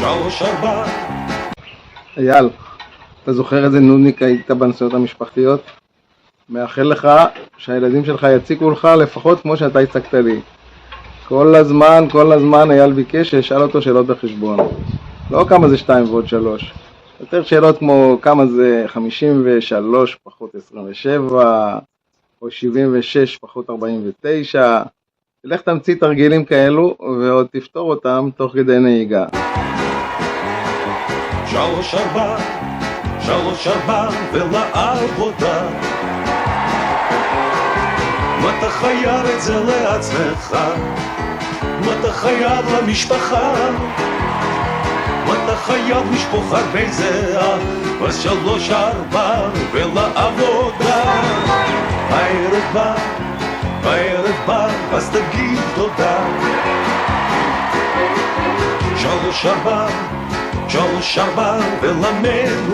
שלוש ארבע. אייל, אתה זוכר איזה נודניק היית בנסיעות המשפחתיות? מאחל לך שהילדים שלך יציקו לך לפחות כמו שאתה הצקת לי. כל הזמן אייל ביקש שאשאל אותו שאלות בחשבון. לא כמה זה 2 ועוד 3. יותר שאלות כמו כמה זה 53 פחות 27, או 76 פחות 49. תלך תמציא תרגילים כאלו ועוד תפתור אותם תוך כדי נהיגה. שלוש ארבע ולעבודה. מה אתה חייב את זה לעצמך? מה אתה חייב למשפחה? מה אתה חייב משפחה בזהה? אז 3 4 ולעבודה. הערב בא, אז תגיד תודה. 3 4 ולמד